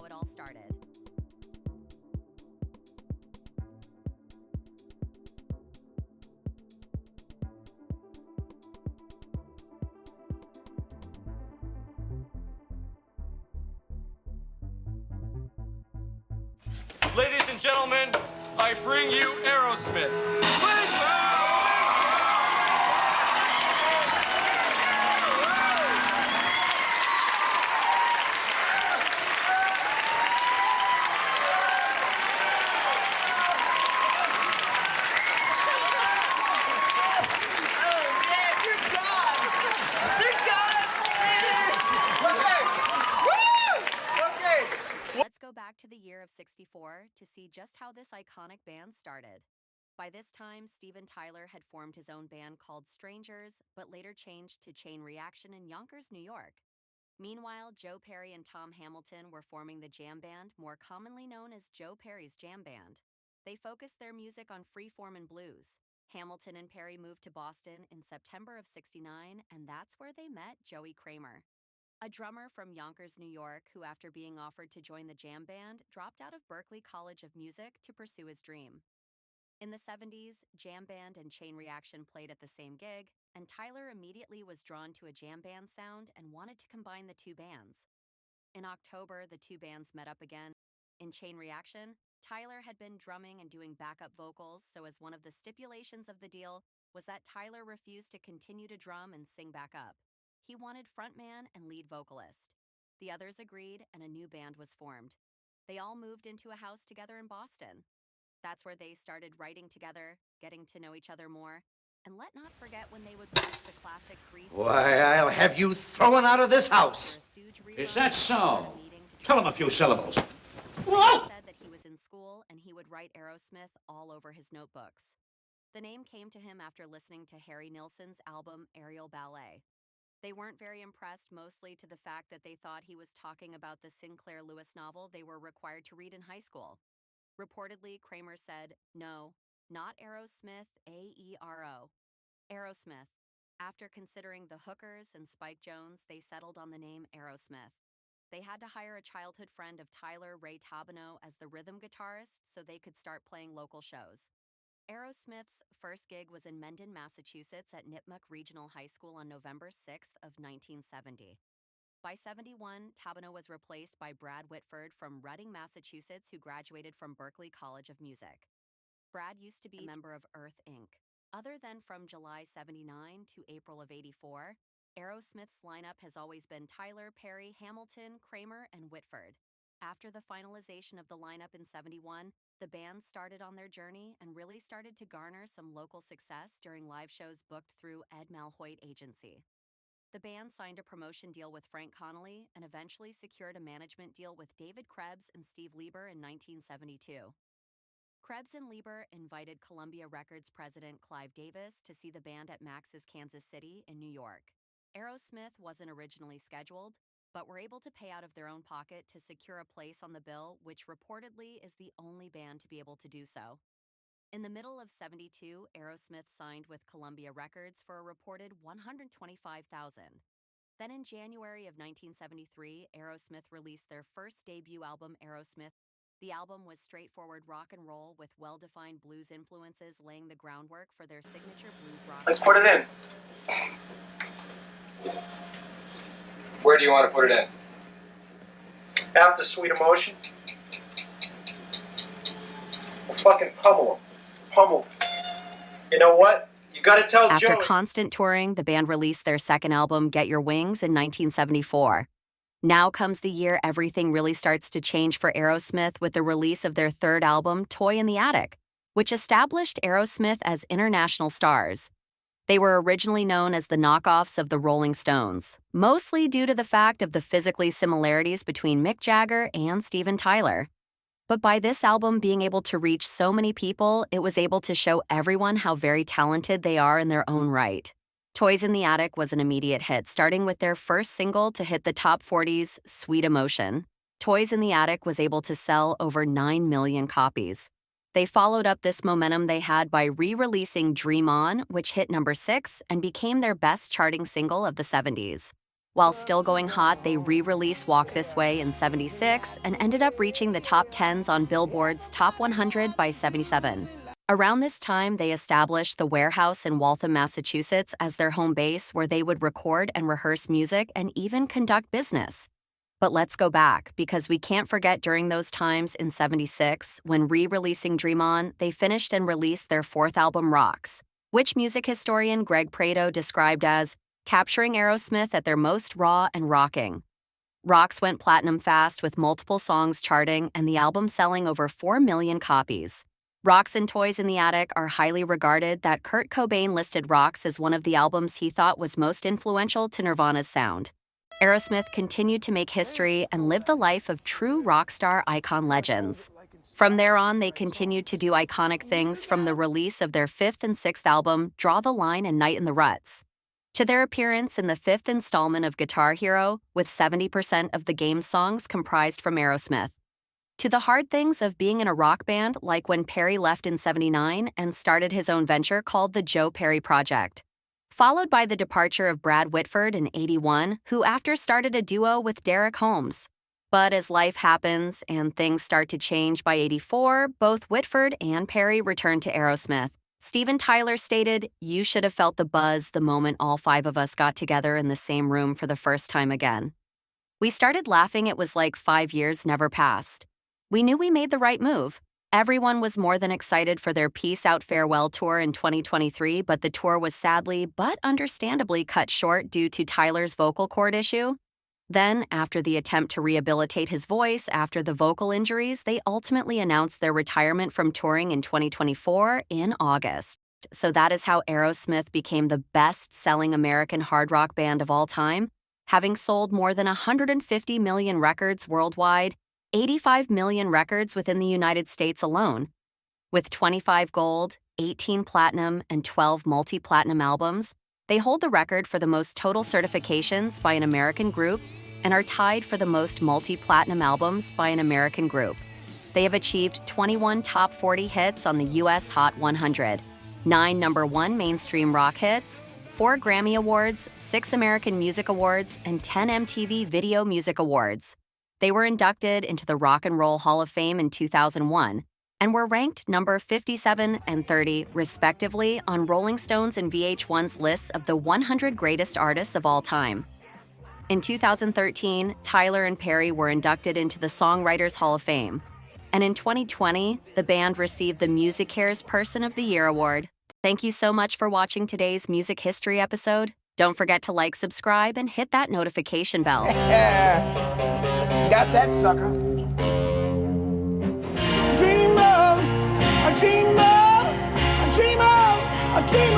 how it all started. Ladies and gentlemen, I bring you Aerosmith. Let's go back to the year of '64 to see just how this iconic band started. By this time, Steven Tyler had formed his own band called Strangers, but later changed to Chain Reaction in Yonkers, New York. Meanwhile, Joe Perry and Tom Hamilton were forming the jam band, more commonly known as Joe Perry's Jam Band. They focused their music on freeform and blues. Hamilton and Perry moved to Boston in September of '69, and that's where they met Joey Kramer, a drummer from Yonkers, New York, who after being offered to join the jam band, dropped out of Berklee College of Music to pursue his dream. In the '70s, Jam Band and Chain Reaction played at the same gig, and Tyler immediately was drawn to a jam band sound and wanted to combine the two bands. In October, the two bands met up again. In Chain Reaction, Tyler had been drumming and doing backup vocals, so as one of the stipulations of the deal was that Tyler refused to continue to drum and sing back up. He wanted frontman and lead vocalist. The others agreed, and a new band was formed. They all moved into a house together in Boston. That's where they started writing together, getting to know each other more, and let not forget when they would watch the classic Three Stooges. Why, I'll have you thrown out of this house. Is that so? Tell him a few syllables. He said that he was in school and he would write Aerosmith all over his notebooks. The name came to him after listening to Harry Nilsson's album Aerial Ballet. They weren't very impressed, mostly to the fact that they thought he was talking about the Sinclair Lewis novel they were required to read in high school. Reportedly, Kramer said, "No, not Aerosmith, A-E-R-O. Aerosmith. After considering the Hookers and Spike Jones, they settled on the name Aerosmith. They had to hire a childhood friend of Tyler, Ray Tabano, as the rhythm guitarist so they could start playing local shows. Aerosmith's first gig was in Mendon, Massachusetts at Nipmuc Regional High School on November 6th of 1970. By '71, Tabano was replaced by Brad Whitford from Reading, Massachusetts, who graduated from Berklee College of Music. Brad used to be a member of Earth, Inc. Other than from July '79 to April of '84, Aerosmith's lineup has always been Tyler, Perry, Hamilton, Kramer, and Whitford. After the finalization of the lineup in '71, the band started on their journey and really started to garner some local success during live shows booked through Ed Malhoit Agency. The band signed a promotion deal with Frank Connolly and eventually secured a management deal with David Krebs and Steve Lieber in 1972. Krebs and Lieber invited Columbia Records president Clive Davis to see the band at Max's Kansas City in New York. Aerosmith wasn't originally scheduled, but were able to pay out of their own pocket to secure a place on the bill, which reportedly is the only band to be able to do so. In the middle of '72, Aerosmith signed with Columbia Records for a reported $125,000. Then in January of 1973, Aerosmith released their first debut album, Aerosmith. The album was straightforward rock and roll with well-defined blues influences, laying the groundwork for their signature blues rock. Let's put it in. Where do you want to put it in? After Sweet Emotion? We'll fucking pummel them. Pummel. You know what? You gotta tell After Joey. constant touring, the band released their second album, Get Your Wings, in 1974. Now comes the year everything really starts to change for Aerosmith with the release of their third album, Toy in the Attic, which established Aerosmith as international stars. They were originally known as the knockoffs of the Rolling Stones, mostly due to the fact of the physically similarities between Mick Jagger and Steven Tyler. But by this album being able to reach so many people, it was able to show everyone how very talented they are in their own right. Toys in the Attic was an immediate hit, starting with their first single to hit the top 40s, Sweet Emotion. Toys in the Attic was able to sell over 9 million copies. They followed up this momentum they had by re-releasing Dream On, which hit number 6 and became their best charting single of the '70s. While still going hot, they re-released Walk This Way in '76 and ended up reaching the top 10s on Billboard's Top 100 by '77. Around this time, they established the Warehouse in Waltham, Massachusetts as their home base where they would record and rehearse music and even conduct business. But let's go back, because we can't forget during those times in '76, when re-releasing Dream On, they finished and released their fourth album, Rocks, which music historian Greg Prato described as capturing Aerosmith at their most raw and rocking. Rocks went platinum fast with multiple songs charting and the album selling over 4 million copies. Rocks and Toys in the Attic are highly regarded that Kurt Cobain listed Rocks as one of the albums he thought was most influential to Nirvana's sound. Aerosmith continued to make history and live the life of true rock star icon legends. From there on, they continued to do iconic things, from the release of their fifth and sixth album, Draw the Line and Night in the Ruts, to their appearance in the fifth installment of Guitar Hero, with 70% of the game's songs comprised from Aerosmith, to the hard things of being in a rock band, like when Perry left in '79 and started his own venture called the Joe Perry Project, followed by the departure of Brad Whitford in '81, who after started a duo with Derek Holmes. But as life happens and things start to change by '84, both Whitford and Perry returned to Aerosmith. Steven Tyler stated, "You should have felt the buzz the moment all 5 of us got together in the same room for the first time again. We started laughing. It was like 5 years never passed. We knew we made the right move." Everyone was more than excited for their Peace Out Farewell tour in 2023, but the tour was sadly but understandably cut short due to Tyler's vocal cord issue. Then, after the attempt to rehabilitate his voice after the vocal injuries, they ultimately announced their retirement from touring in 2024 in August. So that is how Aerosmith became the best-selling American hard rock band of all time, having sold more than 150 million records worldwide, 85 million records within the United States alone. With 25 gold, 18 platinum, and 12 multi-platinum albums, they hold the record for the most total certifications by an American group and are tied for the most multi-platinum albums by an American group. They have achieved 21 top 40 hits on the US Hot 100, 9 #1 mainstream rock hits, 4 Grammy Awards, 6 American Music Awards, and 10 MTV Video Music Awards. They were inducted into the Rock and Roll Hall of Fame in 2001 and were ranked number 57 and 30, respectively, on Rolling Stone's and VH1's lists of the 100 greatest artists of all time. In 2013, Tyler and Perry were inducted into the Songwriters Hall of Fame. And in 2020, the band received the MusiCares Person of the Year award. Thank you so much for watching today's music history episode. Don't forget to like, subscribe, and hit that notification bell. Got that sucker. Dream on, I dream on, I dream on, I dream,